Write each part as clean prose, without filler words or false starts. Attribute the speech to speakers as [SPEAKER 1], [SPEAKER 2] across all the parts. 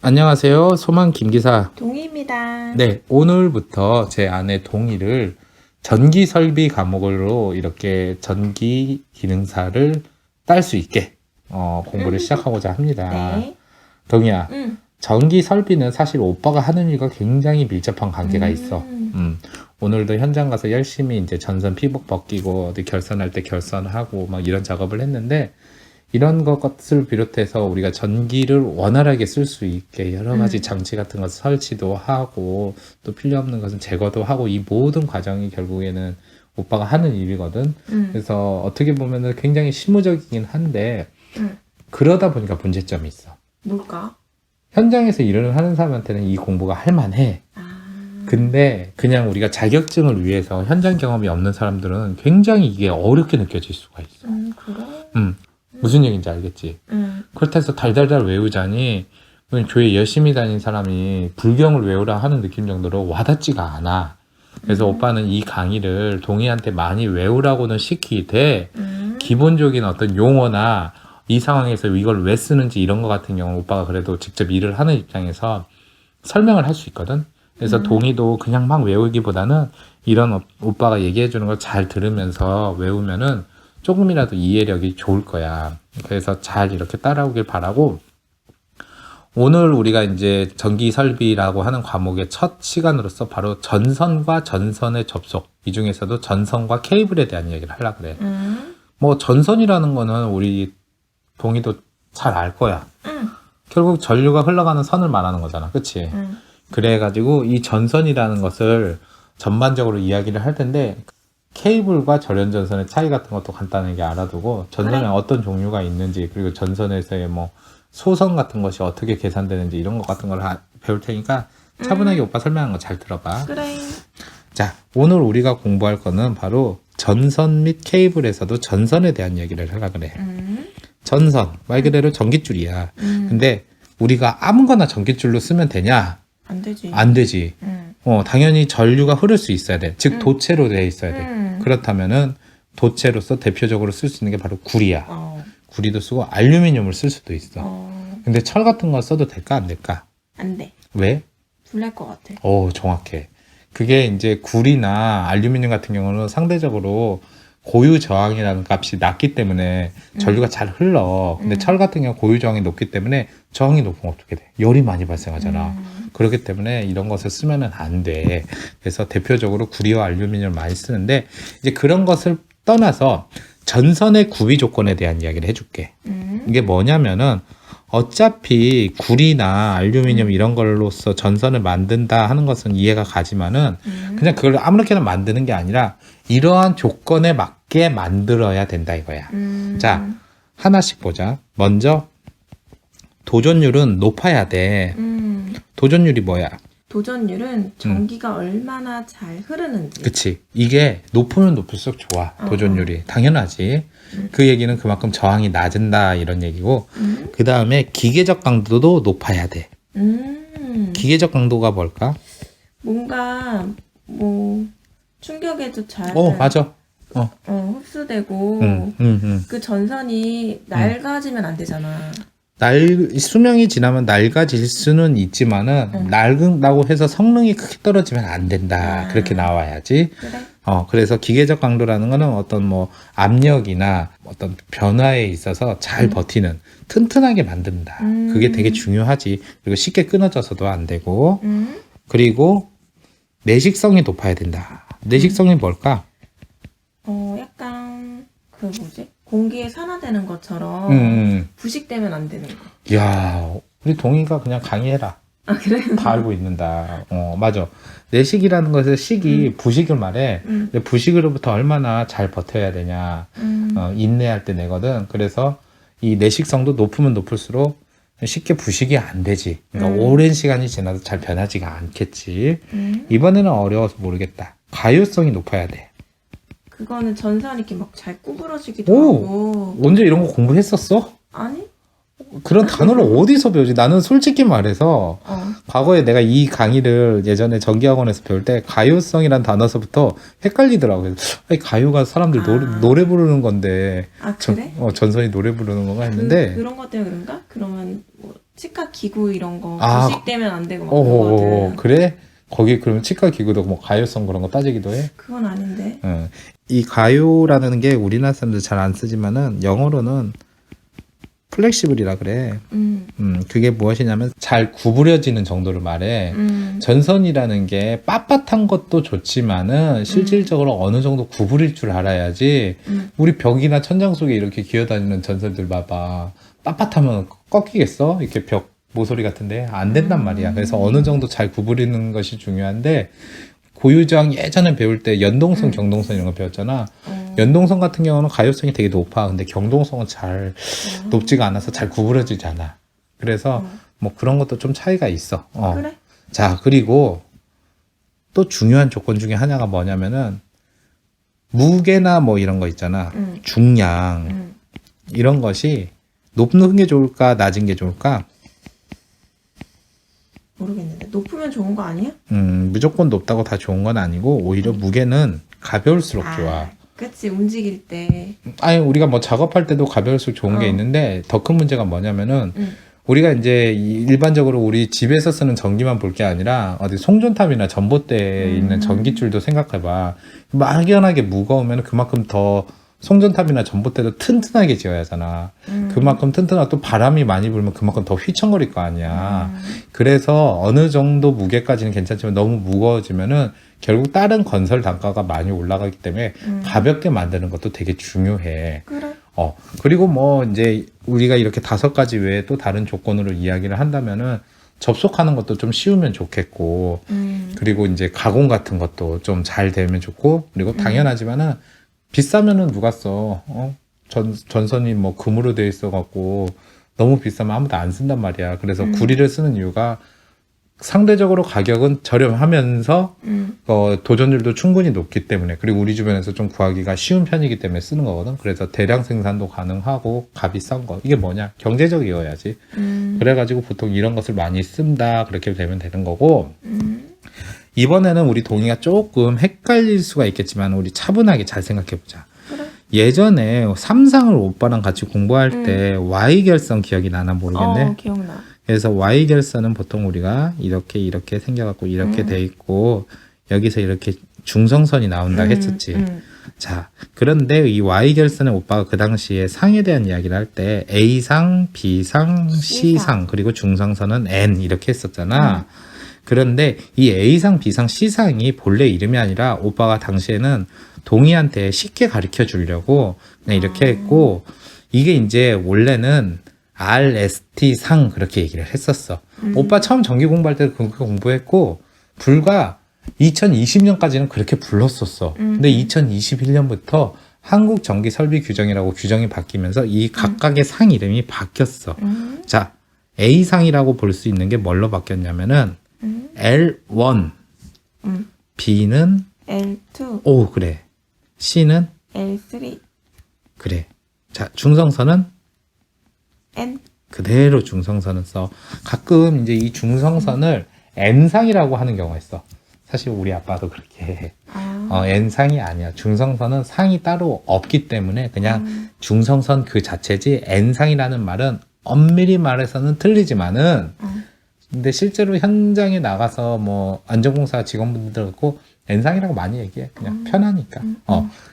[SPEAKER 1] 안녕하세요. 소망 김기사.
[SPEAKER 2] 동희입니다.
[SPEAKER 1] 네, 오늘부터 제 아내 동희를 전기 설비 과목으로 이렇게 전기 기능사를 딸 수 있게 공부를 시작하고자 합니다.
[SPEAKER 2] 네.
[SPEAKER 1] 동희야,
[SPEAKER 2] 음.
[SPEAKER 1] 전기 설비는 사실 오빠가 하는 일과 굉장히 밀접한 관계가 있어. 오늘도 현장 가서 열심히 이제 전선 피복 벗기고 어디 결선할 때 결선하고 막 이런 작업을 했는데, 이런 것을 비롯해서 우리가 전기를 원활하게 쓸 수 있게 여러 가지 장치 같은 것 설치도 하고 또 필요 없는 것은 제거도 하고, 이 모든 과정이 결국에는 오빠가 하는 일이거든. 그래서 어떻게 보면은 굉장히 실무적이긴 한데 그러다 보니까 문제점이 있어.
[SPEAKER 2] 뭘까?
[SPEAKER 1] 현장에서 일을 하는 사람한테는 이 공부가 할만해. 근데 그냥 우리가 자격증을 위해서 현장 경험이 없는 사람들은 굉장히 이게 어렵게 느껴질 수가 있어.
[SPEAKER 2] 그래?
[SPEAKER 1] 무슨 얘기인지 알겠지? 그렇다 해서 달달달 외우자니 교회 열심히 다닌 사람이 불경을 외우라 하는 느낌 정도로 와닿지가 않아. 그래서 오빠는 이 강의를 동희한테 많이 외우라고는 시키되 기본적인 어떤 용어나 이 상황에서 이걸 왜 쓰는지 이런 거 같은 경우는 오빠가 그래도 직접 일을 하는 입장에서 설명을 할 수 있거든. 그래서 동희도 그냥 막 외우기보다는 이런 오빠가 얘기해 주는 걸 잘 들으면서 외우면은 조금이라도 이해력이 좋을 거야. 그래서 잘 이렇게 따라오길 바라고, 오늘 우리가 이제 전기 설비라고 하는 과목의 첫 시간으로서 바로 전선과 전선의 접속, 이 중에서도 전선과 케이블에 대한 이야기를 하려고 그래. 뭐 전선이라는 거는 우리 동희도 잘 알 거야. 결국 전류가 흘러가는 선을 말하는 거잖아. 그치? 그래가지고 이 전선이라는 것을 전반적으로 이야기를 할 텐데, 케이블과 절연전선의 차이 같은 것도 간단하게 알아두고, 전선에
[SPEAKER 2] 그래.
[SPEAKER 1] 어떤 종류가 있는지, 그리고 전선에서의 뭐 소선 같은 것이 어떻게 계산되는지 이런 것 같은 걸 배울 테니까 차분하게 오빠 설명하는 거 잘 들어봐.
[SPEAKER 2] 그래.
[SPEAKER 1] 자, 오늘 우리가 공부할 거는 바로 전선 및 케이블에서도 전선에 대한 얘기를 하려고 그래. 전선, 말 그대로 전깃줄이야. 근데 우리가 아무거나 전깃줄로 쓰면 되냐?
[SPEAKER 2] 안 되지.
[SPEAKER 1] 안 되지. 당연히 전류가 흐를 수 있어야 돼. 즉 도체로 되어 있어야 돼. 그렇다면은 도체로서 대표적으로 쓸 수 있는 게 바로 구리야. 구리도 쓰고 알루미늄을 쓸 수도 있어. 근데 철 같은 거 써도 될까 안 될까?
[SPEAKER 2] 안 돼.
[SPEAKER 1] 왜?
[SPEAKER 2] 불날 것 같아.
[SPEAKER 1] 오, 정확해. 그게 이제 구리나 알루미늄 같은 경우는 상대적으로 고유 저항이라는 값이 낮기 때문에 전류가 잘 흘러. 근데 철 같은 경우 고유 저항이 높기 때문에 저항이 높으면 어떻게 돼? 열이 많이 발생하잖아. 그렇기 때문에 이런 것을 쓰면은 안 돼. 그래서 대표적으로 구리와 알루미늄을 많이 쓰는데, 이제 그런 것을 떠나서 전선의 구비 조건에 대한 이야기를 해줄게. 이게 뭐냐면은 어차피 구리나 알루미늄 이런 걸로써 전선을 만든다 하는 것은 이해가 가지만은 그냥 그걸 아무렇게나 만드는 게 아니라 이러한 조건에 맞게 만들어야 된다 이거야. 자, 하나씩 보자. 먼저 도전율은 높아야 돼. 도전율이 뭐야?
[SPEAKER 2] 도전율은 전기가 얼마나 잘 흐르는지.
[SPEAKER 1] 그치. 이게 높으면 높을수록 좋아. 도전율이. 당연하지. 그 얘기는 그만큼 저항이 낮은다 이런 얘기고, 그 다음에 기계적 강도도 높아야 돼. 기계적 강도가 뭘까?
[SPEAKER 2] 뭔가 뭐 충격에도 잘
[SPEAKER 1] 맞아.
[SPEAKER 2] 흡수되고 그 전선이 낡아지면 안 되잖아.
[SPEAKER 1] 수명이 지나면 낡아질 수는 있지만은 낡은다고 해서 성능이 크게 떨어지면 안 된다. 그렇게 나와야지.
[SPEAKER 2] 그래?
[SPEAKER 1] 그래서 기계적 강도라는 거는 어떤 뭐 압력이나 어떤 변화에 있어서 잘 버티는, 튼튼하게 만든다. 그게 되게 중요하지. 그리고 쉽게 끊어져서도 안 되고. 그리고 내식성이 높아야 된다. 내식성이 뭘까?
[SPEAKER 2] 약간 그 뭐지? 공기에 산화되는 것처럼 부식되면 안 되는 거.
[SPEAKER 1] 이야, 우리 동희가 그냥 강의해라.
[SPEAKER 2] 아, 그래?
[SPEAKER 1] 다 알고 있는다. 맞아. 내식이라는 것은 식이 부식을 말해. 근데 부식으로부터 얼마나 잘 버텨야 되냐. 인내할 때 내거든. 그래서 이 내식성도 높으면 높을수록 쉽게 부식이 안 되지. 그러니까 오랜 시간이 지나도 잘 변하지가 않겠지. 이번에는 어려워서 모르겠다. 가효성이 높아야 돼.
[SPEAKER 2] 그거는 전선이 이렇게 막 잘 구부러지기도 하고.
[SPEAKER 1] 언제 이런 거 공부했었어?
[SPEAKER 2] 아니?
[SPEAKER 1] 그런 단어를 어디서 배우지? 나는 솔직히 말해서 과거에 내가 이 강의를 예전에 전기학원에서 배울 때 가요성이란 단어서부터 헷갈리더라고요. 그래서 아니, 가요가 사람들 노래 부르는 건데
[SPEAKER 2] 아, 그래?
[SPEAKER 1] 전선이 노래 부르는 건가 했는데
[SPEAKER 2] 그런 것 때문에 그런가? 그러면 뭐 치과 기구 이런 거
[SPEAKER 1] 아,
[SPEAKER 2] 부식되면 안 되고 막
[SPEAKER 1] 오,
[SPEAKER 2] 그러거든.
[SPEAKER 1] 그래? 거기 그러면 치과 기구도 뭐 가요성 그런 거 따지기도 해?
[SPEAKER 2] 그건 아닌데.
[SPEAKER 1] 이 가요라는 게 우리나라 사람들 잘 안 쓰지만은 영어로는 플렉시블이라 그래. 그게 무엇이냐면 잘 구부려지는 정도를 말해. 전선이라는 게 빳빳한 것도 좋지만은 실질적으로 어느 정도 구부릴 줄 알아야지. 우리 벽이나 천장 속에 이렇게 기어다니는 전선들 봐봐. 빳빳하면 꺾이겠어? 이렇게 벽 모서리 같은데 안 된단 말이야. 그래서 어느 정도 잘 구부리는 것이 중요한데, 고유정 예전에 배울 때 연동선, 경동선 이런 거 배웠잖아. 연동선 같은 경우는 가요성이 되게 높아. 근데 경동성은 잘 높지가 않아서 잘 구부러지지 않아. 그래서 뭐 그런 것도 좀 차이가 있어.
[SPEAKER 2] 그래?
[SPEAKER 1] 자, 그리고 또 중요한 조건 중에 하나가 뭐냐면은 무게나 뭐 이런 거 있잖아. 중량 이런 것이 높은 게 좋을까 낮은 게 좋을까?
[SPEAKER 2] 모르겠는데. 높으면 좋은 거 아니야?
[SPEAKER 1] 무조건 높다고 다 좋은 건 아니고 오히려 무게는 가벼울수록 좋아.
[SPEAKER 2] 그치. 움직일 때.
[SPEAKER 1] 아니, 우리가 뭐 작업할 때도 가벼울수록 좋은 게 있는데 더 큰 문제가 뭐냐면은 우리가 이제 일반적으로 우리 집에서 쓰는 전기만 볼 게 아니라 어디 송전탑이나 전봇대에 있는 전기줄도 생각해봐. 막연하게 무거우면 그만큼 더 송전탑이나 전봇대도 튼튼하게 지어야 하잖아. 그만큼 튼튼하고 또 바람이 많이 불면 그만큼 더 휘청거릴 거 아니야. 그래서 어느 정도 무게까지는 괜찮지만 너무 무거워지면은 결국 다른 건설 단가가 많이 올라가기 때문에 가볍게 만드는 것도 되게 중요해.
[SPEAKER 2] 그래.
[SPEAKER 1] 그리고 뭐 이제 우리가 이렇게 5가지 외에 또 다른 조건으로 이야기를 한다면은 접속하는 것도 좀 쉬우면 좋겠고, 그리고 이제 가공 같은 것도 좀 잘 되면 좋고, 그리고 당연하지만은 비싸면은 누가 써? 전선이 뭐 금으로 돼 있어 갖고 너무 비싸면 아무도 안 쓴단 말이야. 그래서 구리를 쓰는 이유가 상대적으로 가격은 저렴하면서 도전율도 충분히 높기 때문에, 그리고 우리 주변에서 좀 구하기가 쉬운 편이기 때문에 쓰는 거거든. 그래서 대량 생산도 가능하고 값이 싼 거. 이게 뭐냐? 경제적이어야지. 그래가지고 보통 이런 것을 많이 쓴다. 그렇게 되면 되는 거고. 이번에는 우리 동의가 조금 헷갈릴 수가 있겠지만 우리 차분하게 잘 생각해보자.
[SPEAKER 2] 그래.
[SPEAKER 1] 예전에 삼상을 오빠랑 같이 공부할 때 Y결선 기억이 나나 모르겠네.
[SPEAKER 2] 기억나.
[SPEAKER 1] 그래서 Y결선은 보통 우리가 이렇게 생겨갖고 이렇게 돼 있고 여기서 이렇게 중성선이 나온다 했었지. 자, 그런데 이 Y결선의 오빠가 그 당시에 상에 대한 이야기를 할 때 A상, B상, C상 그리고 중성선은 N 이렇게 했었잖아. 그런데 이 A상, B상, C상이 본래 이름이 아니라 오빠가 당시에는 동의한테 쉽게 가르쳐 주려고 그냥 이렇게 했고, 이게 이제 원래는 RST상 그렇게 얘기를 했었어. 오빠 처음 전기 공부할 때도 그렇게 공부했고, 불과 2020년까지는 그렇게 불렀었어. 근데 2021년부터 한국 전기 설비 규정이라고 규정이 바뀌면서 이 각각의 상 이름이 바뀌었어. 자, A상이라고 볼 수 있는 게 뭘로 바뀌었냐면은 L1, B는
[SPEAKER 2] L2,
[SPEAKER 1] 오, 그래. C는
[SPEAKER 2] L3,
[SPEAKER 1] 그래. 자, 중성선은
[SPEAKER 2] N.
[SPEAKER 1] 그대로 중성선을 써. 가끔 이제 이 중성선을 N상이라고 하는 경우가 있어. 사실 우리 아빠도 그렇게 해. N상이 아니야. 중성선은 상이 따로 없기 때문에 그냥 중성선 그 자체지, N상이라는 말은 엄밀히 말해서는 틀리지만은 근데 실제로 현장에 나가서 뭐 안전공사 직원분들하고 N상이라고 많이 얘기해. 그냥 편하니까.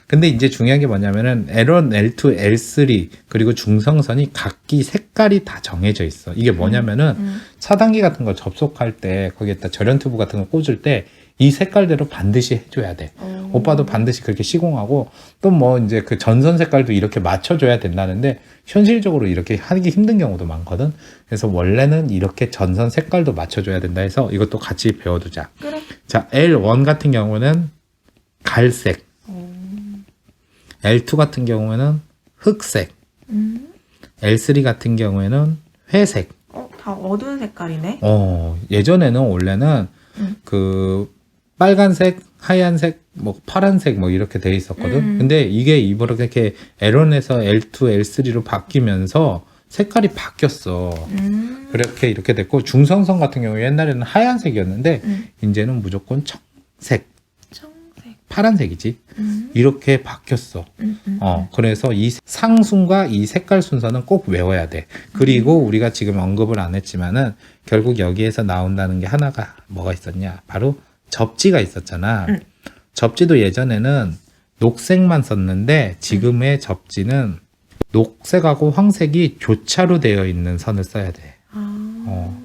[SPEAKER 1] 근데 이제 중요한 게 뭐냐면은 L1, L2, L3 그리고 중성선이 각기 색깔이 다 정해져 있어. 이게 뭐냐면은 차단기 같은 거 접속할 때 거기에다 절연 튜브 같은 거 꽂을 때 이 색깔대로 반드시 해줘야 돼. 오빠도 반드시 그렇게 시공하고 또 뭐 이제 그 전선 색깔도 이렇게 맞춰줘야 된다는데 현실적으로 이렇게 하기 힘든 경우도 많거든. 그래서 원래는 이렇게 전선 색깔도 맞춰줘야 된다 해서 이것도 같이 배워두자.
[SPEAKER 2] 그래.
[SPEAKER 1] 자, L1 같은 경우는 갈색, L2 같은 경우에는 흑색, L3 같은 경우에는 회색.
[SPEAKER 2] 다 어두운 색깔이네.
[SPEAKER 1] 예전에는 원래는 그 빨간색, 하얀색, 뭐 파란색 뭐 이렇게 돼 있었거든. 근데 이게 이렇게 L1에서 L2, L3로 바뀌면서 색깔이 바뀌었어. 그렇게 이렇게 됐고, 중성선 같은 경우 옛날에는 하얀색이었는데 이제는 무조건 청색.
[SPEAKER 2] 청색.
[SPEAKER 1] 파란색이지. 이렇게 바뀌었어. 그래서 이 상순과 이 색깔 순서는 꼭 외워야 돼. 그리고 우리가 지금 언급을 안 했지만은 결국 여기에서 나온다는 게 하나가 뭐가 있었냐? 바로 접지가 있었잖아. 접지도 예전에는 녹색만 썼는데 지금의 접지는 녹색하고 황색이 교차로 되어 있는 선을 써야 돼.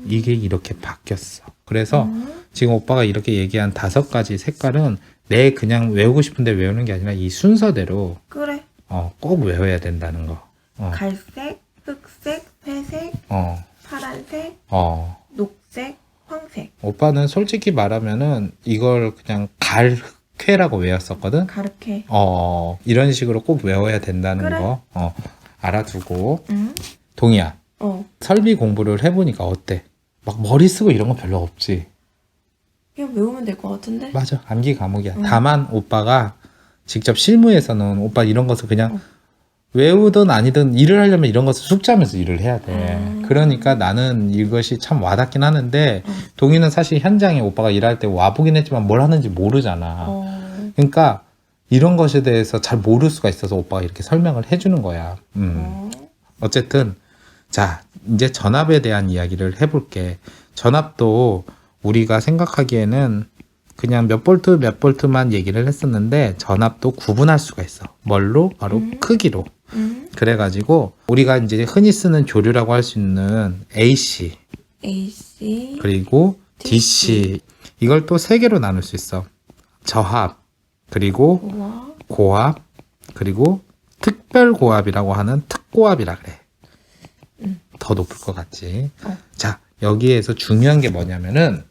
[SPEAKER 1] 이게 이렇게 바뀌었어. 그래서 지금 오빠가 이렇게 얘기한 5가지 색깔은 내 그냥 외우고 싶은데 외우는 게 아니라 이 순서대로
[SPEAKER 2] 그래.
[SPEAKER 1] 꼭 외워야 된다는 거.
[SPEAKER 2] 갈색, 흑색, 회색, 파란색, 녹색, 황색.
[SPEAKER 1] 오빠는 솔직히 말하면은 이걸 그냥 갈회라고 외웠었거든.
[SPEAKER 2] 가르케.
[SPEAKER 1] 이런 식으로 꼭 외워야 된다는
[SPEAKER 2] 그래.
[SPEAKER 1] 거 알아두고. 동희야. 설비 공부를 해보니까 어때? 막 머리 쓰고 이런 건 별로 없지.
[SPEAKER 2] 그냥 외우면 될 것 같은데?
[SPEAKER 1] 맞아. 암기 과목이야. 다만 오빠가 직접 실무에서는 오빠 이런 것을 그냥 외우든 아니든 일을 하려면 이런 것을 숙지하면서 일을 해야 돼. 그러니까 나는 이것이 참 와닿긴 하는데 동희는 사실 현장에 오빠가 일할 때 와보긴 했지만 뭘 하는지 모르잖아. 그러니까 이런 것에 대해서 잘 모를 수가 있어서 오빠가 이렇게 설명을 해주는 거야. 어쨌든 자, 이제 전압에 대한 이야기를 해볼게. 전압도 우리가 생각하기에는 그냥 몇 볼트 몇 볼트만 얘기를 했었는데 전압도 구분할 수가 있어. 뭘로? 바로 크기로. 그래가지고 우리가 이제 흔히 쓰는 조류라고 할 수 있는 AC, 그리고 DC. 이걸 또 3개로 나눌 수 있어. 저합, 그리고 고압, 그리고 특별고압이라고 하는 특고압이라 그래. 더 높을 것 같지. 자, 여기에서 중요한 게 뭐냐면은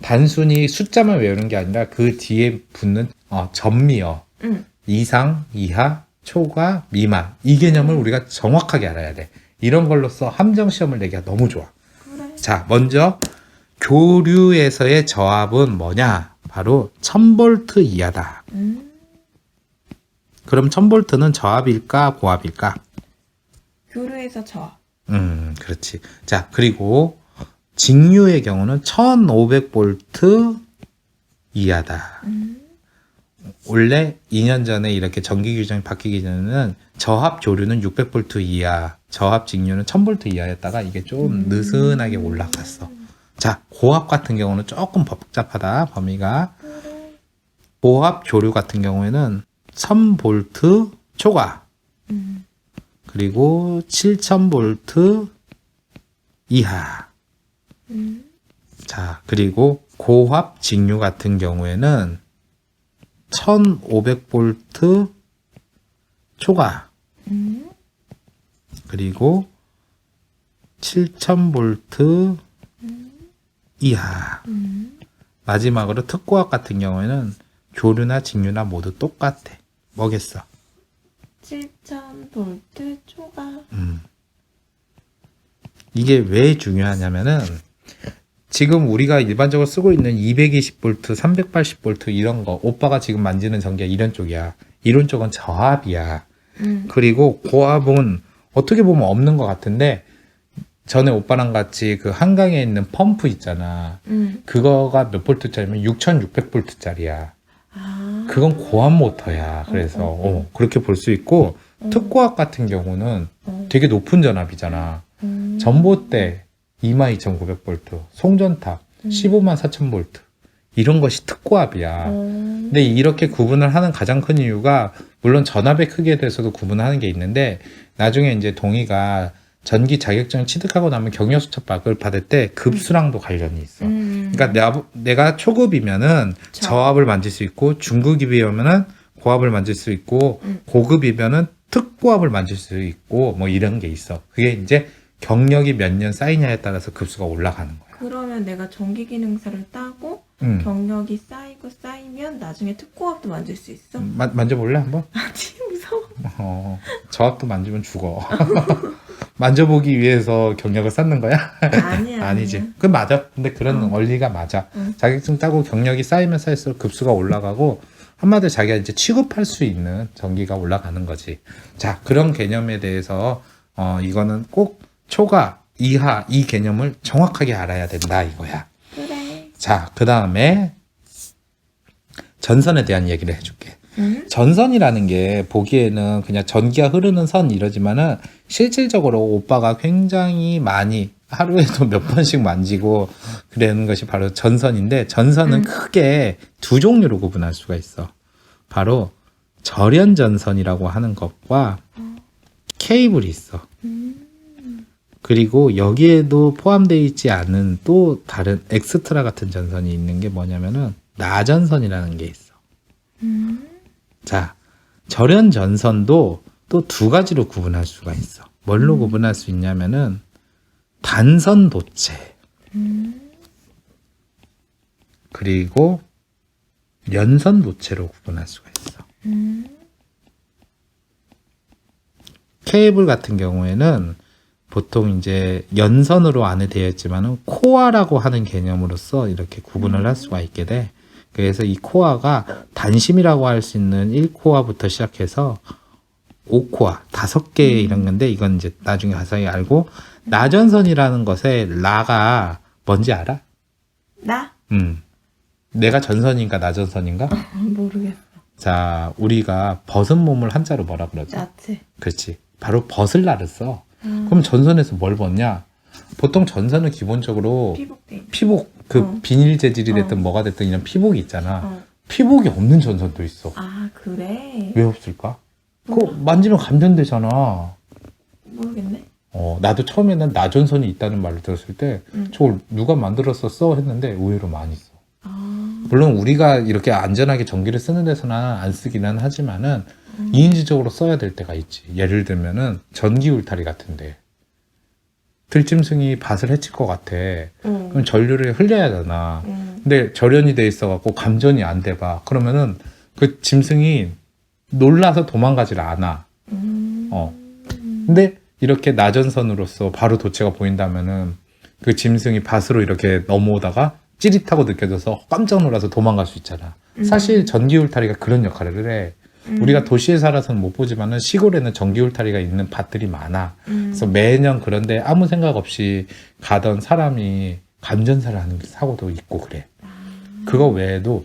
[SPEAKER 1] 단순히 숫자만 외우는 게 아니라 그 뒤에 붙는 전미어, 이상, 이하, 초과, 미만, 이 개념을 우리가 정확하게 알아야 돼. 이런 걸로써 함정시험을 내기가 너무 좋아.
[SPEAKER 2] 그래.
[SPEAKER 1] 자, 먼저 교류에서의 저압은 뭐냐? 바로 1000V 이하다. 그럼 1000V는 저압일까 고압일까?
[SPEAKER 2] 교류에서 저압.
[SPEAKER 1] 그렇지. 자, 그리고 직류의 경우는 1500V 이하다. 원래 2년 전에 이렇게 전기 규정이 바뀌기 전에는 저합 조류는 600V 이하, 저합 직류는 1000V 이하였다가 이게 좀 느슨하게 올라갔어. 자, 고압 같은 경우는 조금 복잡하다, 범위가. 고압 조류 같은 경우에는 1000V 초과, 그리고 7000V 이하. 자, 그리고 고압 직류 같은 경우에는 1500V 초과, 그리고 7000V 이하. 마지막으로 특고압 같은 경우에는 조류나 직류나 모두 똑같아. 뭐겠어?
[SPEAKER 2] 7000V 초과.
[SPEAKER 1] 이게 왜 중요하냐면은 지금 우리가 일반적으로 쓰고 있는 220V, 380V 이런 거, 오빠가 지금 만지는 전기가 이런 쪽이야. 이런 쪽은 저압이야. 그리고 고압은 어떻게 보면 없는 것 같은데 전에 오빠랑 같이 그 한강에 있는 펌프 있잖아. 그거가 몇 볼트짜리면 6600V짜리야. 그건 고압 모터야. 그래서 그렇게 볼 수 있고 특고압 같은 경우는 되게 높은 전압이잖아. 전봇대 22,900V, 송전탑 154,000V 이런 것이 특고압이야. 근데 이렇게 구분을 하는 가장 큰 이유가 물론 전압의 크기에 대해서도 구분하는 게 있는데 나중에 이제 동의가 전기 자격증을 취득하고 나면 경력수첩박을 받을 때 급수랑도 관련이 있어. 그러니까 내가 초급이면은 저압을 만질 수 있고 중급이면은 고압을 만질 수 있고 고급이면은 특고압을 만질 수 있고 뭐 이런 게 있어. 그게 이제 경력이 몇 년 쌓이냐에 따라서 급수가 올라가는 거야.
[SPEAKER 2] 그러면 내가 전기기능사를 따고 경력이 쌓이고 쌓이면 나중에 특고압도 만질 수 있어?
[SPEAKER 1] 만져볼래 한번?
[SPEAKER 2] 아니 무서워.
[SPEAKER 1] 저압도 만지면 죽어. 만져보기 위해서 경력을 쌓는 거야?
[SPEAKER 2] 아니야.
[SPEAKER 1] 아니지. 그 맞아. 근데 그런 원리가 맞아. 자격증 따고 경력이 쌓이면 쌓일수록 급수가 올라가고 한마디로 자기가 이제 취급할 수 있는 전기가 올라가는 거지. 자, 그런 개념에 대해서 이거는 꼭 초과, 이하 이 개념을 정확하게 알아야 된다 이거야.
[SPEAKER 2] 그래.
[SPEAKER 1] 자, 그 다음에 전선에 대한 얘기를 해줄게. 전선이라는 게 보기에는 그냥 전기가 흐르는 선 이러지만은 실질적으로 오빠가 굉장히 많이 하루에도 몇 번씩 만지고 그러는 것이 바로 전선인데, 전선은 크게 두 종류로 구분할 수가 있어. 바로 절연전선이라고 하는 것과 케이블이 있어. 그리고 여기에도 포함되어 있지 않은 또 다른 엑스트라 같은 전선이 있는 게 뭐냐면은 나전선이라는 게 있어. 자, 절연전선도 또 두 가지로 구분할 수가 있어. 뭘로 구분할 수 있냐면은 단선도체 그리고 연선도체로 구분할 수가 있어. 케이블 같은 경우에는 보통 이제 연선으로 안에 되어 있지만은 코어라고 하는 개념으로서 이렇게 구분을 할 수가 있게 돼. 그래서 이 코어가 단심이라고 할 수 있는 1코어부터 시작해서 5코어, 5개 이런 건데, 이건 이제 나중에 자세히 알고, 나전선이라는 것에 라가 뭔지 알아?
[SPEAKER 2] 나?
[SPEAKER 1] 내가 전선인가 나전선인가?
[SPEAKER 2] 모르겠어.
[SPEAKER 1] 자, 우리가 벗은 몸을 한자로 뭐라 그러지?
[SPEAKER 2] 야채.
[SPEAKER 1] 그렇지. 바로 벗을 날을 써. 그럼 전선에서 뭘 벗냐? 보통 전선은 기본적으로 피복, 비닐 재질이 됐든 뭐가 됐든 이런 피복이 있잖아. 피복이 없는 전선도 있어.
[SPEAKER 2] 아, 그래?
[SPEAKER 1] 왜 없을까? 그거 만지면 감전되잖아.
[SPEAKER 2] 모르겠네.
[SPEAKER 1] 나도 처음에는 나전선이 있다는 말을 들었을 때 저걸 누가 만들었었어 했는데 의외로 많이 써. 물론 우리가 이렇게 안전하게 전기를 쓰는 데서는 안 쓰기는 하지만은 이인지적으로 써야 될 때가 있지. 예를 들면은 전기 울타리 같은데 들짐승이 밭을 해칠 것 같아. 그럼 전류를 흘려야 되나. 근데 절연이 돼 있어갖고 감전이 안 돼 봐. 그러면은 그 짐승이 놀라서 도망가질 않아. 근데 이렇게 나전선으로서 바로 도체가 보인다면은 그 짐승이 밭으로 이렇게 넘어오다가 찌릿하고 느껴져서 깜짝 놀라서 도망갈 수 있잖아. 사실 전기 울타리가 그런 역할을 해. 우리가 도시에 살아서는 못 보지만은 시골에는 전기 울타리가 있는 밭들이 많아. 그래서 매년 그런데 아무 생각 없이 가던 사람이 감전사를 하는 사고도 있고 그래. 그거 외에도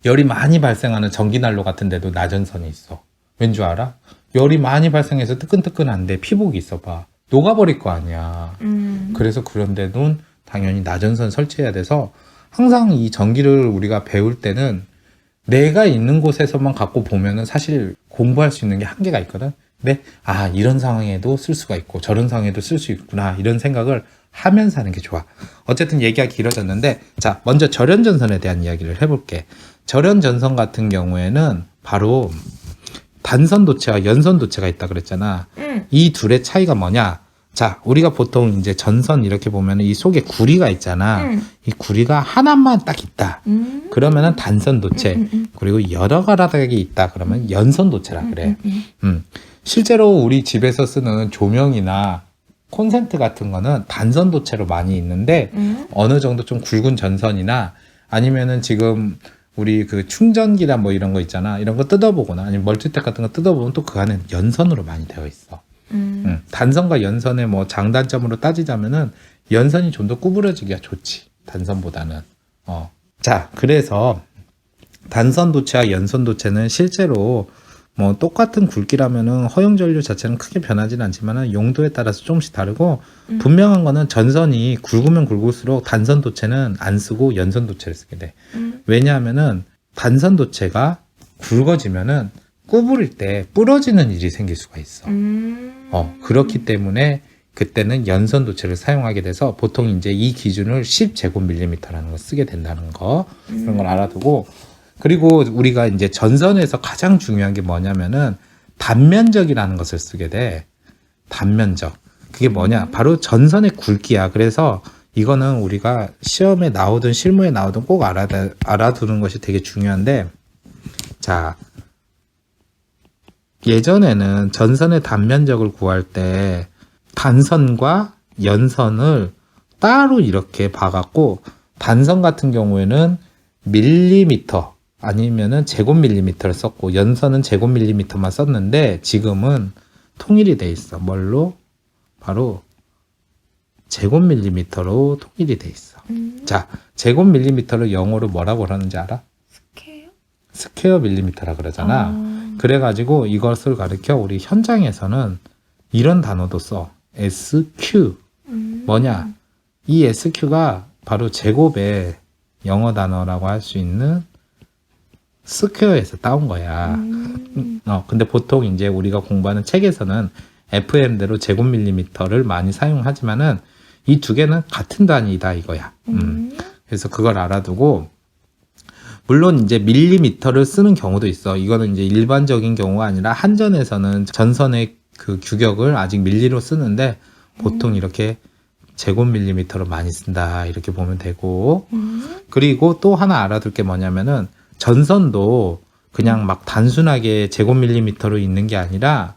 [SPEAKER 1] 열이 많이 발생하는 전기난로 같은 데도 나전선이 있어. 왠 줄 알아? 열이 많이 발생해서 뜨끈뜨끈한데 피복이 있어 봐. 녹아버릴 거 아니야. 그래서 그런 데는 당연히 나전선 설치해야 돼서 항상 이 전기를 우리가 배울 때는 내가 있는 곳에서만 갖고 보면은 사실 공부할 수 있는 게 한계가 있거든. 근데 이런 상황에도 쓸 수가 있고 저런 상황에도 쓸 수 있구나 이런 생각을 하면서 하는 게 좋아. 어쨌든 얘기가 길어졌는데, 자, 먼저 절연전선에 대한 이야기를 해볼게. 절연전선 같은 경우에는 바로 단선도체와 연선도체가 있다 그랬잖아. 이 둘의 차이가 뭐냐? 자, 우리가 보통 이제 전선 이렇게 보면 이 속에 구리가 있잖아. 이 구리가 하나만 딱 있다. 그러면은 단선도체. 그리고 여러 가닥이 있다. 그러면 연선도체라 그래. 실제로 우리 집에서 쓰는 조명이나 콘센트 같은 거는 단선도체로 많이 있는데, 어느 정도 좀 굵은 전선이나 아니면은 지금 우리 그 충전기나 뭐 이런 거 있잖아. 이런 거 뜯어보거나 아니면 멀티탭 같은 거 뜯어보면 또 그 안에 연선으로 많이 되어 있어. 단선과 연선의 뭐 장단점으로 따지자면은 연선이 좀 더 구부러지기가 좋지. 단선보다는. 자, 그래서 단선도체와 연선도체는 실제로 뭐 똑같은 굵기라면은 허용전류 자체는 크게 변하지는 않지만은 용도에 따라서 조금씩 다르고, 분명한 거는 전선이 굵으면 굵을수록 단선도체는 안 쓰고 연선도체를 쓰게 돼. 왜냐하면은 단선도체가 굵어지면은 구부릴 때 부러지는 일이 생길 수가 있어. 그렇기 때문에 그때는 연선도체를 사용하게 돼서 보통 이제 이 기준을 10제곱밀리미터라는 걸 쓰게 된다는 거, 그런 걸 알아두고, 그리고 우리가 이제 전선에서 가장 중요한 게 뭐냐면은 단면적이라는 것을 쓰게 돼. 단면적. 그게 뭐냐? 바로 전선의 굵기야. 그래서 이거는 우리가 시험에 나오든 실무에 나오든 꼭 알아두는 것이 되게 중요한데, 자, 예전에는 전선의 단면적을 구할 때 단선과 연선을 따로 이렇게 봐갖고, 단선 같은 경우에는 밀리미터 아니면은 제곱밀리미터를 썼고, 연선은 제곱밀리미터만 썼는데, 지금은 통일이 돼 있어. 뭘로? 바로 제곱밀리미터로 통일이 돼 있어. 자, 제곱밀리미터를 영어로 뭐라고 그러는지 알아?
[SPEAKER 2] 스케일?
[SPEAKER 1] 스퀘어 밀리미터라 그러잖아. 그래가지고 이것을 가리켜 우리 현장에서는 이런 단어도 써. SQ. 뭐냐? 이 SQ가 바로 제곱의 영어 단어라고 할 수 있는 스퀘어에서 따온 거야. 근데 보통 이제 우리가 공부하는 책에서는 FM대로 제곱밀리미터를 많이 사용하지만은 이 두 개는 같은 단위다 이거야. 그래서 그걸 알아두고, 물론 이제 밀리미터를 쓰는 경우도 있어. 이거는 이제 일반적인 경우가 아니라 한전에서는 전선의 그 규격을 아직 밀리로 쓰는데 보통 이렇게 제곱밀리미터로 많이 쓴다 이렇게 보면 되고, 그리고 또 하나 알아둘 게 뭐냐면은 전선도 그냥 막 단순하게 제곱밀리미터로 있는 게 아니라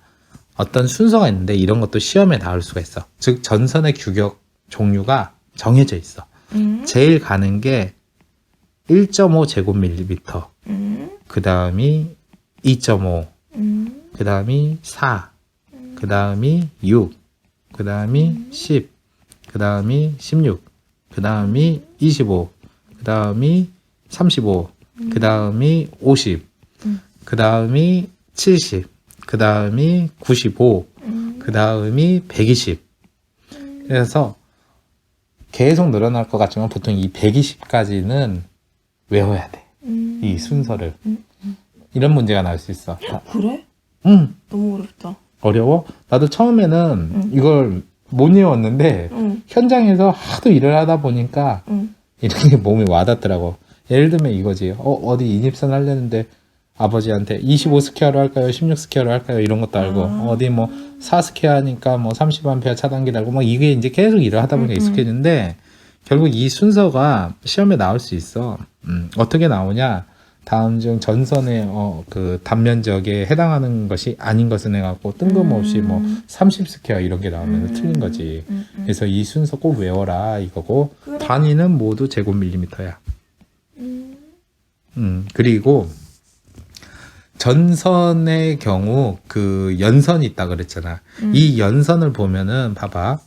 [SPEAKER 1] 어떤 순서가 있는데 이런 것도 시험에 나올 수가 있어. 즉 전선의 규격 종류가 정해져 있어. 제일 가는 게 1.5 제곱밀리미터, 그 다음이 2.5, 그 다음이 4, 그 다음이 6, 그 다음이 10, 그 다음이 16, 그 다음이 25, 그 다음이 35, 그 다음이 50, 그 다음이 70, 그 다음이 95, 그 다음이 120. 그래서 계속 늘어날 것 같지만 보통 이 120까지는 외워야 돼. 이 순서를. 이런 문제가 나올 수 있어.
[SPEAKER 2] 그래?
[SPEAKER 1] 응.
[SPEAKER 2] 너무 어렵다.
[SPEAKER 1] 어려워? 나도 처음에는 이걸 못 외웠는데 현장에서 하도 일을 하다 보니까 이렇게 몸이 와닿더라고. 예를 들면 이거지. 어디 인입선 하려는데 아버지한테 25스퀘어로 할까요? 16스퀘어로 할까요? 이런 것도 알고, 어디 뭐 4스퀘어 하니까 뭐 30A 차단기 달고 막 이게 이제 계속 일을 하다 보니까 익숙해지는데 결국 이 순서가 시험에 나올 수 있어. 어떻게 나오냐? 다음 중 전선의 그 단면적에 해당하는 것이 아닌 것은 해갖고 뜬금없이 뭐 30스퀘어 이런 게 나오면 틀린 거지. 그래서 이 순서 꼭 외워라 이거고,
[SPEAKER 2] 그래.
[SPEAKER 1] 단위는 모두 제곱밀리미터야. 그리고 전선의 경우 그 연선이 있다 그랬잖아. 이 연선을 보면은 봐봐.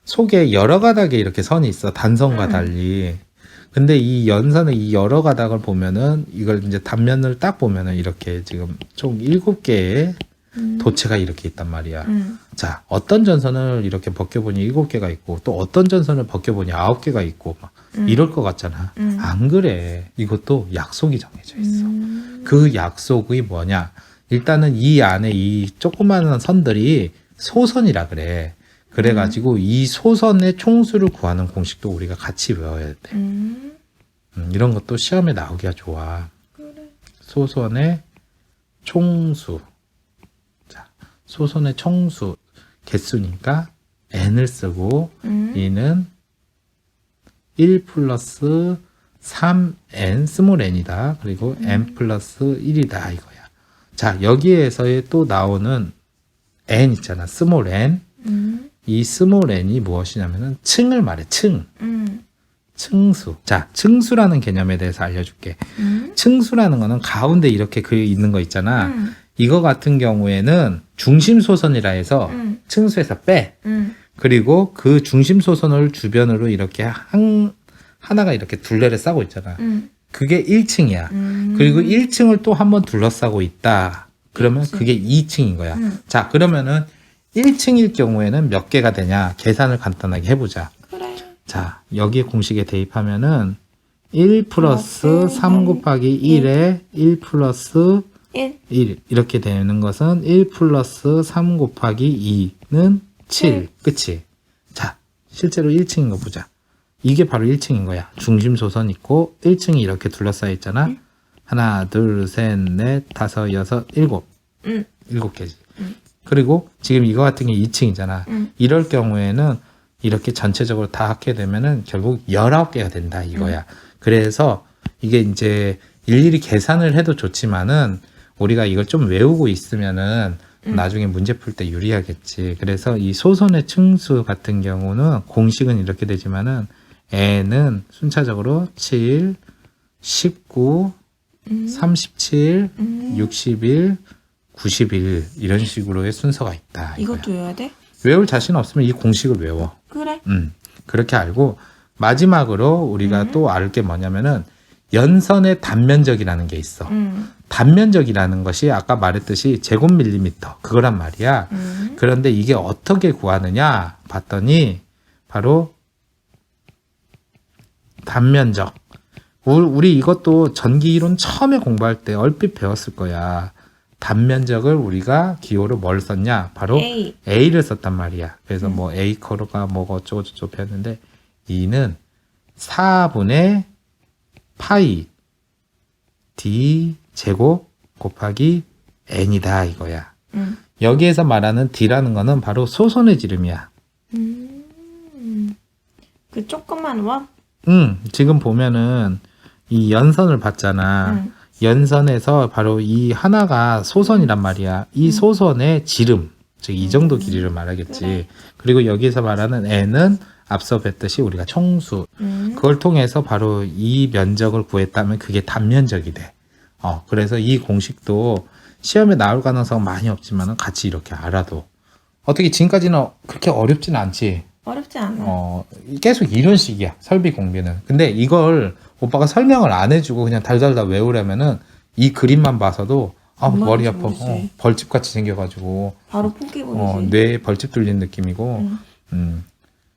[SPEAKER 1] 속에 여러 가닥에 이렇게 선이 있어. 단선과 달리. 근데 이 연선의 이 여러 가닥을 보면은 이걸 이제 단면을 딱 보면은 이렇게 지금 총 7개의 도체가 이렇게 있단 말이야. 자, 어떤 전선을 이렇게 벗겨보니 7개가 있고 또 어떤 전선을 벗겨보니 9개가 있고 막 이럴 것 같잖아. 안 그래. 이것도 약속이 정해져 있어. 그 약속이 뭐냐? 일단은 이 안에 이 조그마한 선들이 소선이라 그래. 그래가지고 이 소선의 총수를 구하는 공식도 우리가 같이 외워야 돼. 이런 것도 시험에 나오기가 좋아.
[SPEAKER 2] 그래.
[SPEAKER 1] 소선의 총수. 자, 소선의 총수 개수니까 n을 쓰고 이는 1 플러스 3n 스몰 n이다. 그리고 n 플러스 1이다 이거야. 자, 여기에서의 또 나오는 n 있잖아. 스몰 n. 이 스몰 n이 무엇이냐면은 층을 말해. 층. 층수. 자, 층수라는 개념에 대해서 알려줄게. 층수라는 거는 가운데 이렇게 그 있는 거 있잖아. 이거 같은 경우에는 중심 소선이라 해서 층수에서 빼. 그리고 그 중심 소선을 주변으로 이렇게 하나가 이렇게 둘레를 싸고 있잖아. 그게 1층이야. 그리고 1층을 또 한 번 둘러싸고 있다. 그러면 그게 2층인 거야. 자, 그러면은 1층일 경우에는 몇 개가 되냐? 계산을 간단하게 해보자.
[SPEAKER 2] 그래.
[SPEAKER 1] 자, 여기에 공식에 대입하면은 1 플러스 3 곱하기 1에 1 플러스 1 이렇게 되는 것은 1 플러스 3 곱하기 2는 7. 그치? 자, 실제로 1층인 거 보자. 이게 바로 1층인 거야. 중심 소선 있고 1층이 이렇게 둘러싸여 있잖아. 하나, 둘, 셋, 넷, 다섯, 여섯, 일곱. 7개지. 그리고 지금 이거 같은 게 2층이잖아. 이럴 경우에는 이렇게 전체적으로 다 합게 되면은 결국 19개가 된다 이거야. 그래서 이게 이제 일일이 계산을 해도 좋지만은 우리가 이걸 좀 외우고 있으면은 나중에 문제 풀 때 유리하겠지. 그래서 이 소선의 층수 같은 경우는 공식은 이렇게 되지만은 n은 순차적으로 7, 19, 37, 61, 91 이런 식으로의 순서가 있다.
[SPEAKER 2] 이것도 외워야 돼?
[SPEAKER 1] 외울 자신 없으면 이 공식을 외워.
[SPEAKER 2] 그래.
[SPEAKER 1] 그렇게 알고 마지막으로 우리가 또 알 게 뭐냐면은 연선의 단면적이라는 게 있어. 단면적이라는 것이 아까 말했듯이 제곱밀리미터 그거란 말이야. 그런데 이게 어떻게 구하느냐 봤더니 바로 단면적. 우리 이것도 전기이론 처음에 공부할 때 얼핏 배웠을 거야. 단면적을 우리가 기호로 뭘 썼냐? 바로 A를 썼단 말이야. 그래서 뭐 A 커브가 뭐가 어쩌고저쩌고 배웠는데 E는 4분의 파이 D 제곱 곱하기 N이다 이거야. 여기에서 말하는 D라는 거는 바로 소선의 지름이야.
[SPEAKER 2] 그 조그만 원?
[SPEAKER 1] 지금 보면은 이 연선을 봤잖아. 연선에서 바로 이 하나가 소선이란 말이야. 이 소선의 지름, 즉 이 정도 길이를 말하겠지.
[SPEAKER 2] 그래.
[SPEAKER 1] 그리고 여기서 말하는 N은 앞서 뵀듯이 우리가 총수. 그걸 통해서 바로 이 면적을 구했다면 그게 단면적이 돼. 그래서 이 공식도 시험에 나올 가능성은 많이 없지만 같이 이렇게 알아도. 어떻게 지금까지는 그렇게 어렵진 않지.
[SPEAKER 2] 어렵지 않아.
[SPEAKER 1] 계속 이런 식이야. 설비 공개는. 근데 이걸 오빠가 설명을 안 해주고 그냥 달달달 외우려면은 이 그림만 봐서도
[SPEAKER 2] 얼마나
[SPEAKER 1] 머리 아파.
[SPEAKER 2] 좋은지.
[SPEAKER 1] 벌집같이 생겨가지고
[SPEAKER 2] 바로 포기해버리지.
[SPEAKER 1] 뇌에 벌집 뚫린 느낌이고.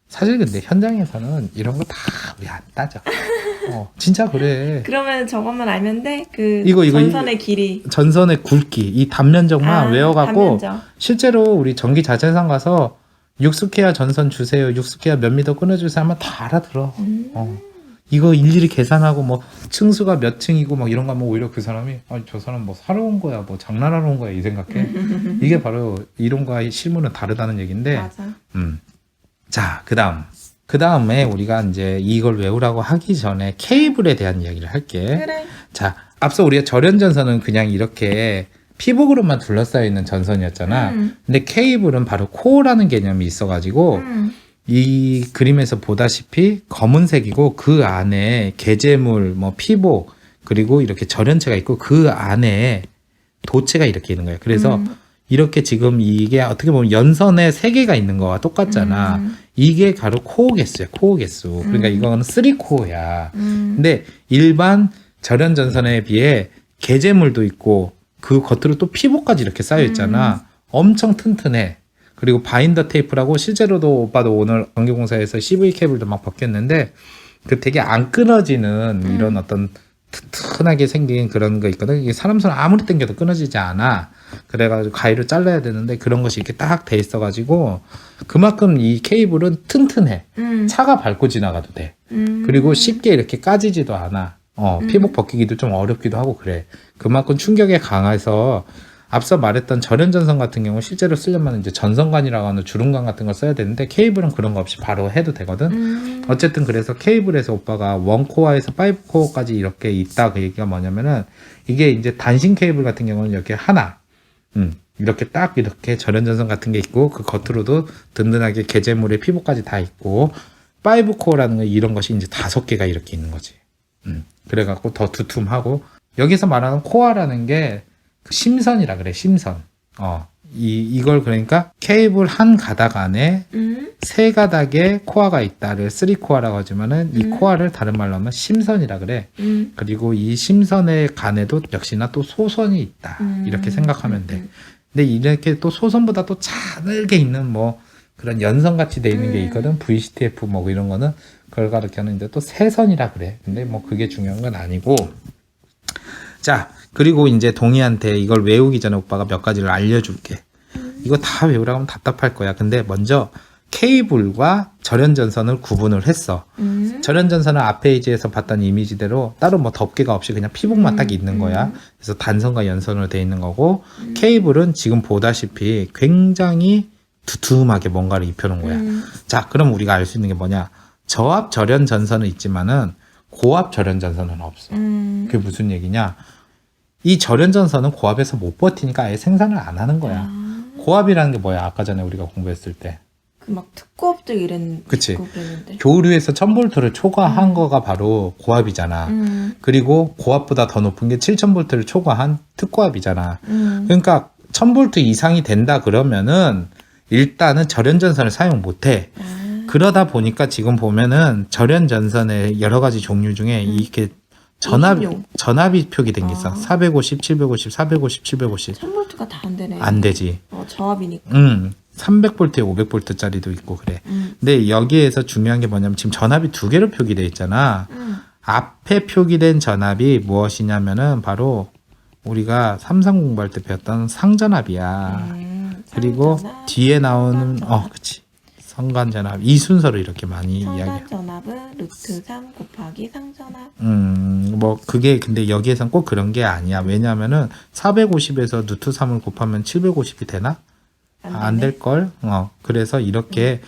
[SPEAKER 1] 사실 근데 현장에서는 이런 거 다 우리 안 따져. 진짜 그래.
[SPEAKER 2] 그러면 저것만 알면 돼? 그
[SPEAKER 1] 이거,
[SPEAKER 2] 전선의 길이.
[SPEAKER 1] 전선의 굵기, 이 단면적만 외워갖고
[SPEAKER 2] 단면적.
[SPEAKER 1] 실제로 우리 전기 자재상 가서 6스퀘어 전선 주세요. 6스퀘어 몇 미터 끊어주세요 하면 다 알아들어. 이거 일일이 계산하고 뭐 층수가 몇 층이고 막 이런 거 하면 오히려 그 사람이 저 사람 뭐 사러 온 거야 뭐 장난하러 온 거야 이 생각해. 이게 바로 이론과 실무는 다르다는 얘기인데.
[SPEAKER 2] 맞아.
[SPEAKER 1] 자, 그 다음에 우리가 이제 이걸 외우라고 하기 전에 케이블에 대한 이야기를 할게.
[SPEAKER 2] 그래.
[SPEAKER 1] 자, 앞서 우리가 절연전선은 그냥 이렇게 피복으로만 둘러싸여 있는 전선이었잖아. 근데 케이블은 바로 코어라는 개념이 있어가지고 이 그림에서 보다시피 검은색이고 그 안에 게재물, 뭐 피복 그리고 이렇게 절연체가 있고 그 안에 도체가 이렇게 있는 거예요. 그래서 이렇게 지금 이게 어떻게 보면 연선에 3개가 있는 거와 똑같잖아. 이게 바로 코어 개수야, 코어 개수. 그러니까 이거는 3코어야. 근데 일반 절연전선에 비해 게재물도 있고 그 겉으로 또 피복까지 이렇게 쌓여 있잖아. 엄청 튼튼해. 그리고 바인더 테이프라고 실제로도 오빠도 오늘 전기공사에서 CV 케이블도 막 벗겼는데 그 되게 안 끊어지는 이런 어떤 튼튼하게 생긴 그런 거 있거든. 이게 사람 손 아무리 당겨도 끊어지지 않아. 그래가지고 가위로 잘라야 되는데 그런 것이 이렇게 딱 돼 있어가지고 그만큼 이 케이블은 튼튼해. 차가 밟고 지나가도 돼. 그리고 쉽게 이렇게 까지지도 않아. 피복 벗기기도 좀 어렵기도 하고 그래. 그만큼 충격에 강해서 앞서 말했던 절연전선 같은 경우 실제로 쓰려면 이제 전선관이라고 하는 주름관 같은 걸 써야 되는데 케이블은 그런 거 없이 바로 해도 되거든. 어쨌든 그래서 케이블에서 오빠가 1코어에서 5코어까지 이렇게 있다 그 얘기가 뭐냐면은 이게 이제 단신 케이블 같은 경우는 이렇게 하나 이렇게 딱 이렇게 절연전선 같은 게 있고 그 겉으로도 든든하게 게재물의 피복까지 다 있고 5코어라는 거 이런 것이 이제 5개가 이렇게 있는 거지. 그래갖고 더 두툼하고 여기서 말하는 코어라는 게 심선이라 그래. 심선. 이걸 그러니까 케이블 한 가닥 안에 3가닥의 코어가 있다를 3코어라고 하지만은 이 코어를 다른 말로 하면 심선이라 그래. 그리고 이 심선의 간에도 역시나 또 소선이 있다. 이렇게 생각하면 돼. 근데 이렇게 또 소선보다 또 자늘게 있는 뭐 그런 연선같이 돼 있는 게 있거든. VCTF 뭐 이런 거는 그걸 가르치는데 또 세선이라 그래. 근데 뭐 그게 중요한 건 아니고. 자, 그리고 이제 동희한테 이걸 외우기 전에 오빠가 몇 가지를 알려줄게. 이거 다 외우라고 하면 답답할 거야. 근데 먼저 케이블과 절연전선을 구분을 했어. 절연전선은 앞 페이지에서 봤던 이미지대로 따로 뭐 덮개가 없이 그냥 피복만 딱 있는 거야. 그래서 단선과 연선으로 돼 있는 거고 케이블은 지금 보다시피 굉장히 두툼하게 뭔가를 입혀놓은 거야. 자, 그럼 우리가 알 수 있는 게 뭐냐? 저압 절연전선은 있지만은 고압 절연전선은 없어. 그게 무슨 얘기냐? 이 절연전선은 고압에서 못 버티니까 아예 생산을 안 하는 거야. 고압이라는 게 뭐야? 아까 전에 우리가 공부했을 때.
[SPEAKER 2] 그 막 특고압도 이랬는데.
[SPEAKER 1] 그치. 교류에서 1000볼트를 초과한 거가 바로 고압이잖아. 그리고 고압보다 더 높은 게 7000볼트를 초과한 특고압이잖아. 그러니까 1000볼트 이상이 된다 그러면은 일단은 절연전선을 사용 못 해. 그러다 보니까 지금 보면은 절연전선의 여러 가지 종류 중에 이렇게
[SPEAKER 2] 이인용.
[SPEAKER 1] 전압이 표기된 게 있어.
[SPEAKER 2] 아.
[SPEAKER 1] 450, 750, 450, 750.
[SPEAKER 2] 1000V가 다 안 되네.
[SPEAKER 1] 안 되지.
[SPEAKER 2] 저압이니까.
[SPEAKER 1] 300V에 500V짜리도 있고 그래. 근데 여기에서 중요한 게 뭐냐면 지금 전압이 두 개로 표기돼 있잖아. 앞에 표기된 전압이 무엇이냐면은 바로 우리가 3상 공부할 때 배웠던 상전압이야. 그리고
[SPEAKER 2] 상전압,
[SPEAKER 1] 뒤에 나오는
[SPEAKER 2] 상관전압.
[SPEAKER 1] 그치. 상관전압 이 순서로 이렇게 많이 이야기해.
[SPEAKER 2] 상관전압은 루트 3 곱하기 상전압.
[SPEAKER 1] 뭐 그게 근데 여기에선 꼭 그런 게 아니야. 왜냐면은 450에서 루트 3을 곱하면 750이 되나? 안 될 걸. 그래서 이렇게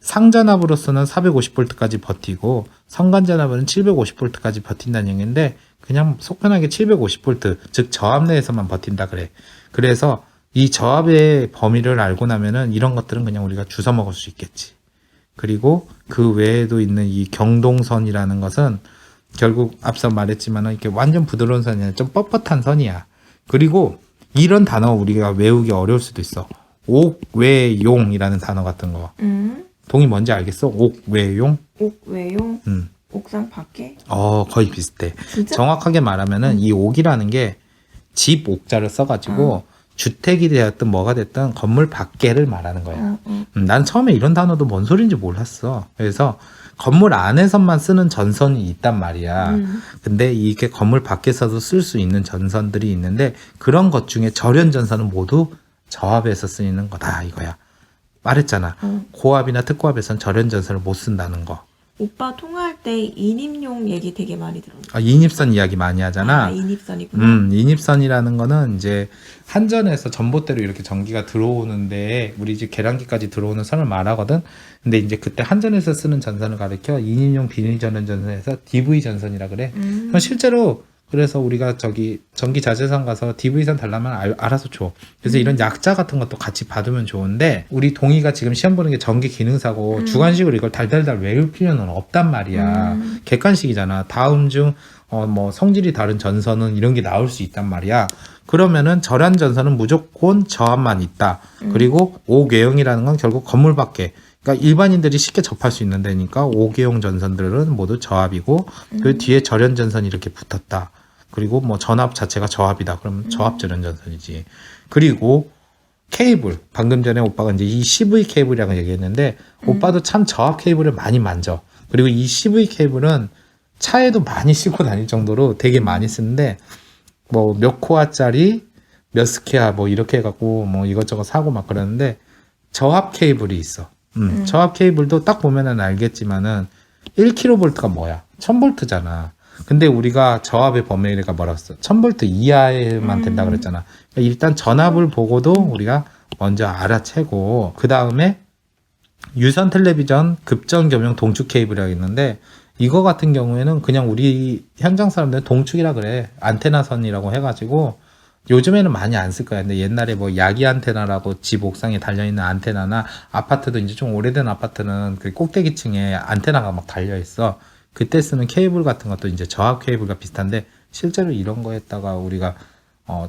[SPEAKER 1] 상전압으로서는 450V까지 버티고 상관전압은 750V까지 버틴다는 얘기인데 그냥 속편하게 750V 즉 저압 내에서만 버틴다 그래. 그래서 이 저압의 범위를 알고 나면은 이런 것들은 그냥 우리가 주워 먹을 수 있겠지. 그리고 그 외에도 있는 이 경동선이라는 것은 결국 앞서 말했지만은 이렇게 완전 부드러운 선이 아니라 좀 뻣뻣한 선이야. 그리고 이런 단어 우리가 외우기 어려울 수도 있어. 옥외용이라는 단어 같은 거. 동이 뭔지 알겠어? 옥외용?
[SPEAKER 2] 옥외용? 옥상 밖에?
[SPEAKER 1] 거의 비슷해.
[SPEAKER 2] 진짜?
[SPEAKER 1] 정확하게 말하면은 이 옥이라는 게 집 옥자를 써가지고 주택이 되었든 뭐가 됐든 건물 밖에를 말하는 거야. 난 처음에 이런 단어도 뭔 소리인지 몰랐어. 그래서 건물 안에서만 쓰는 전선이 있단 말이야. 근데 이게 건물 밖에서도 쓸 수 있는 전선들이 있는데 그런 것 중에 절연 전선은 모두 저압에서 쓰이는 거다 이거야. 말했잖아. 고압이나 특고압에선 절연 전선을 못 쓴다는 거.
[SPEAKER 2] 오빠 통화할 때 인입용 얘기 되게 많이 들었어.
[SPEAKER 1] 인입선 이야기 많이 하잖아.
[SPEAKER 2] 인입선이구나.
[SPEAKER 1] 인입선이라는 거는 이제 한전에서 전봇대로 이렇게 전기가 들어오는데 우리 집 계량기까지 들어오는 선을 말하거든. 근데 이제 그때 한전에서 쓰는 전선을 가리켜 인입용 비닐 전원 전선에서 DV 전선이라 그래. 그럼 실제로 그래서 우리가 저기 전기 자재선 가서 DV선 달라면 알아서 줘. 그래서 이런 약자 같은 것도 같이 받으면 좋은데 우리 동의가 지금 시험 보는 게 전기 기능사고 주관식으로 이걸 달달달 외울 필요는 없단 말이야. 객관식이잖아. 다음 중 뭐 성질이 다른 전선은 이런 게 나올 수 있단 말이야. 그러면은 절연 전선은 무조건 저압만 있다. 그리고 옥외형이라는 건 결국 건물 밖에. 그러니까 일반인들이 쉽게 접할 수 있는 데니까 옥외형 전선들은 모두 저압이고 그 뒤에 절연 전선이 이렇게 붙었다. 그리고 뭐 전압 자체가 저압이다. 그러면 저압 절연 전선이지. 그리고 케이블. 방금 전에 오빠가 이제 이 CV 케이블이라고 얘기했는데 오빠도 참 저압 케이블을 많이 만져. 그리고 이 CV 케이블은 차에도 많이 싣고 다닐 정도로 되게 많이 쓰는데 뭐 몇 코아짜리 몇 스퀘어 뭐 이렇게 해갖고 뭐 이것저것 사고 막 그러는데 저압 케이블이 있어. 저압 케이블도 딱 보면은 알겠지만은 1kV가 뭐야? 1000V잖아. 근데 우리가 저압의 범위가 뭐라고 했어? 1000V 이하에만 된다 그랬잖아. 그러니까 일단 전압을 보고도 우리가 먼저 알아채고 그 다음에 유선 텔레비전 급전 겸용 동축 케이블이라고 있는데 이거 같은 경우에는 그냥 우리 현장 사람들은 동축이라 그래. 안테나선이라고 해가지고 요즘에는 많이 안 쓸 거야. 근데 옛날에 뭐 야기 안테나라고 집 옥상에 달려있는 안테나나 아파트도 이제 좀 오래된 아파트는 그 꼭대기층에 안테나가 막 달려있어. 그때 쓰는 케이블 같은 것도 이제 저압 케이블과 비슷한데 실제로 이런 거에다가 우리가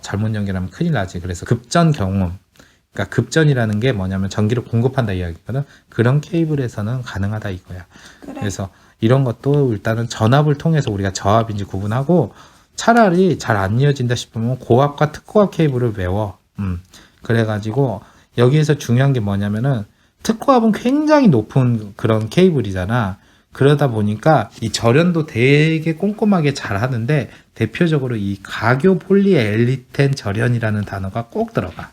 [SPEAKER 1] 잘못 연결하면 큰일 나지. 그래서 급전 경험. 그러니까 급전이라는 게 뭐냐면 전기를 공급한다 이야기거든. 그런 케이블에서는 가능하다 이거야.
[SPEAKER 2] 그래.
[SPEAKER 1] 그래서 이런 것도 일단은 전압을 통해서 우리가 저압인지 구분하고 차라리 잘 안 이어진다 싶으면 고압과 특고압 케이블을 외워. 그래가지고 여기에서 중요한 게 뭐냐면은 특고압은 굉장히 높은 그런 케이블이잖아. 그러다 보니까 이 절연도 되게 꼼꼼하게 잘 하는데 대표적으로 이 가교 폴리엘리텐 절연이라는 단어가 꼭 들어가.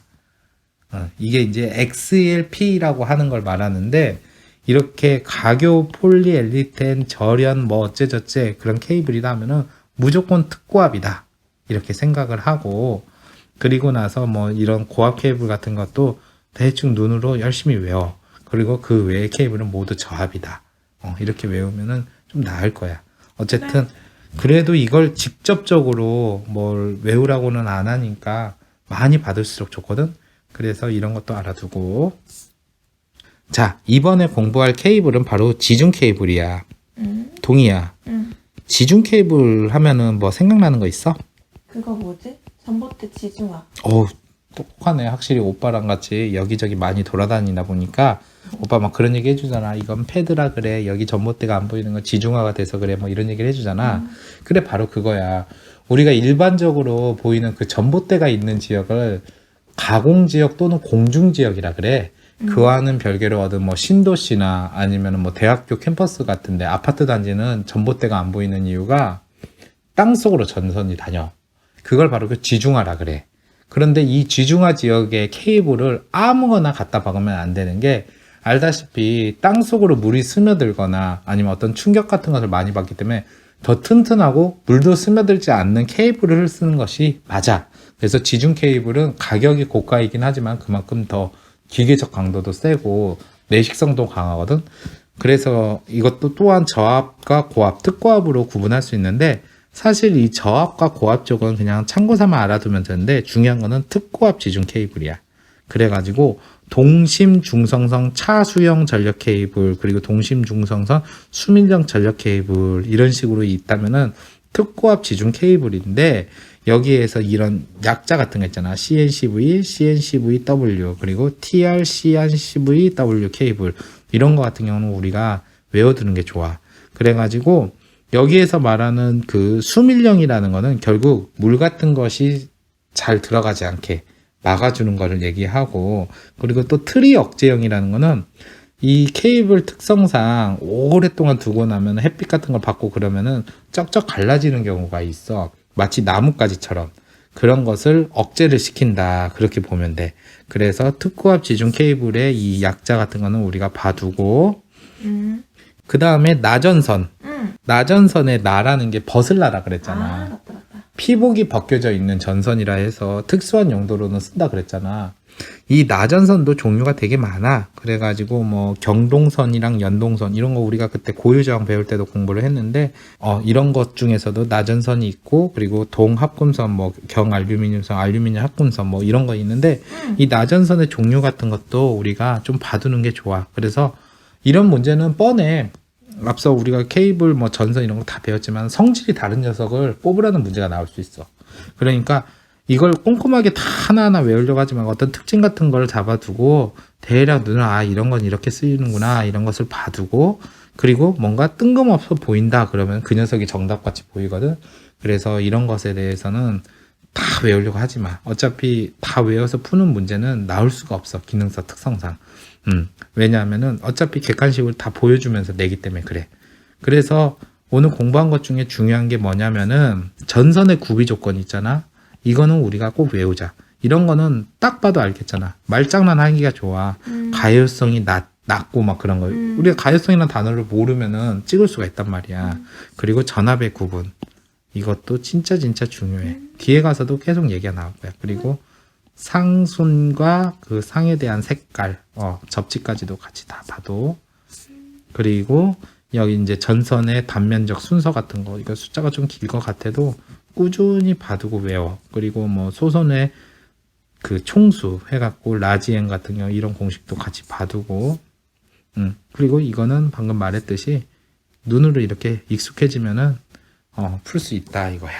[SPEAKER 1] 이게 이제 XLP라고 하는 걸 말하는데 이렇게 가교 폴리엘리텐 절연 뭐 어째저째 그런 케이블이다 하면은 무조건 특고압이다 이렇게 생각을 하고 그리고 나서 뭐 이런 고압 케이블 같은 것도 대충 눈으로 열심히 외워. 그리고 그 외의 케이블은 모두 저압이다. 이렇게 외우면은 좀 나을 거야. 어쨌든 그래도 이걸 직접적으로 뭘 외우라고는 안 하니까 많이 받을수록 좋거든. 그래서 이런 것도 알아두고. 자, 이번에 공부할 케이블은 바로 지중 케이블이야. 동의야. 지중 케이블 하면은 뭐 생각나는 거 있어?
[SPEAKER 2] 그거 뭐지? 전봇대 지중화.
[SPEAKER 1] 똑똑하네. 확실히 오빠랑 같이 여기저기 많이 돌아다니다 보니까 오빠 막 그런 얘기 해주잖아. 이건 패드라 그래. 여기 전봇대가 안 보이는 건 지중화가 돼서 그래. 뭐 이런 얘기를 해주잖아. 그래, 바로 그거야. 우리가 일반적으로 보이는 그 전봇대가 있는 지역을 가공지역 또는 공중지역이라 그래. 그와는 별개로 얻은 뭐 신도시나 아니면 뭐 대학교 캠퍼스 같은데 아파트 단지는 전봇대가 안 보이는 이유가 땅속으로 전선이 다녀. 그걸 바로 그 지중화라 그래. 그런데 이 지중화 지역의 케이블을 아무거나 갖다 박으면 안 되는 게, 알다시피 땅속으로 물이 스며들거나 아니면 어떤 충격 같은 것을 많이 받기 때문에 더 튼튼하고 물도 스며들지 않는 케이블을 쓰는 것이 맞아. 그래서 지중 케이블은 가격이 고가이긴 하지만 그만큼 더 기계적 강도도 세고 내식성도 강하거든. 그래서 이것도 또한 저압과 고압, 특고압으로 구분할 수 있는데, 사실 이 저압과 고압 쪽은 그냥 참고 삼아 알아두면 되는데, 중요한 거는 특고압 지중 케이블이야. 그래가지고 동심 중성선 차수형 전력 케이블, 그리고 동심 중성선 수밀형 전력 케이블, 이런 식으로 있다면은 특고압 지중 케이블인데, 여기에서 이런 약자 같은 거 있잖아. CNCV, CNCVW, 그리고 TR, CNCVW 케이블, 이런 거 같은 경우는 우리가 외워두는 게 좋아. 그래가지고 여기에서 말하는 그 수밀형이라는 거는 결국 물 같은 것이 잘 들어가지 않게 막아주는 거를 얘기하고, 그리고 또 트리 억제형이라는 거는 이 케이블 특성상 오랫동안 두고 나면 햇빛 같은 걸 받고 그러면은 쩍쩍 갈라지는 경우가 있어. 마치 나뭇가지처럼. 그런 것을 억제를 시킨다, 그렇게 보면 돼. 그래서 특고압 지중 케이블의 이 약자 같은 거는 우리가 봐두고, 그 다음에 나전선. 나전선의 나라는 게 벗을나라 그랬잖아.
[SPEAKER 2] 맞다.
[SPEAKER 1] 피복이 벗겨져 있는 전선이라 해서 특수한 용도로는 쓴다 그랬잖아. 이 나전선도 종류가 되게 많아. 그래가지고 뭐 경동선이랑 연동선, 이런 거 우리가 그때 고유저항 배울 때도 공부를 했는데, 이런 것 중에서도 나전선이 있고, 그리고 동합금선, 뭐 경알루미늄선, 알루미늄 합금선, 뭐 이런 거 있는데, 이 나전선의 종류 같은 것도 우리가 좀 봐두는 게 좋아. 그래서 이런 문제는 뻔해. 앞서 우리가 케이블, 뭐 전선 이런 거 다 배웠지만 성질이 다른 녀석을 뽑으라는 문제가 나올 수 있어. 그러니까 이걸 꼼꼼하게 다 하나하나 외우려고 하지 말고 어떤 특징 같은 걸 잡아두고 대략 눈을 이런 건 이렇게 쓰이는구나, 이런 것을 봐두고, 그리고 뭔가 뜬금없어 보인다 그러면 그 녀석이 정답같이 보이거든. 그래서 이런 것에 대해서는 다 외우려고 하지 마. 어차피 다 외워서 푸는 문제는 나올 수가 없어, 기능사 특성상. 왜냐하면은 어차피 객관식을 다 보여주면서 내기 때문에 그래. 그래서 오늘 공부한 것 중에 중요한 게 뭐냐면은 전선의 구비 조건 있잖아. 이거는 우리가 꼭 외우자. 이런 거는 딱 봐도 알겠잖아. 말장난 하기가 좋아. 가효성이 낮고 막 그런 거. 우리가 가효성이라는 단어를 모르면은 찍을 수가 있단 말이야. 그리고 전압의 구분. 이것도 진짜 중요해. 뒤에 가서도 계속 얘기가 나올 거야. 그리고 상순과 그 상에 대한 색깔, 접지까지도 같이 다 봐도. 그리고 여기 이제 전선의 단면적 순서 같은 거, 이거 숫자가 좀 길 것 같아도 꾸준히 봐두고 외워. 그리고 뭐 소선의 그 총수 해갖고 라지엔 같은 경우 이런 공식도 같이 봐두고, 그리고 이거는 방금 말했듯이 눈으로 이렇게 익숙해지면은 풀 수 있다 이거야.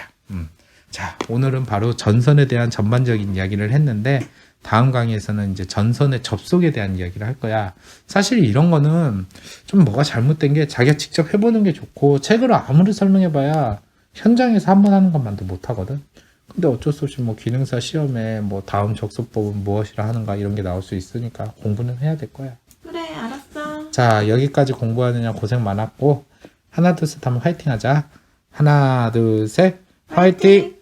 [SPEAKER 1] 자, 오늘은 바로 전선에 대한 전반적인 이야기를 했는데, 다음 강의에서는 이제 전선의 접속에 대한 이야기를 할 거야. 사실 이런 거는 좀 뭐가 잘못된 게 자기가 직접 해보는 게 좋고, 책으로 아무리 설명해봐야 현장에서 한번 하는 것만도 못하거든. 근데 어쩔 수 없이 뭐 기능사 시험에 뭐 다음 접속법은 무엇이라 하는가 이런 게 나올 수 있으니까 공부는 해야 될 거야.
[SPEAKER 2] 그래, 알았어.
[SPEAKER 1] 자, 여기까지 공부하느냐 고생 많았고, 하나 둘 셋 하면 화이팅 하자. 하나 둘 셋 화이팅!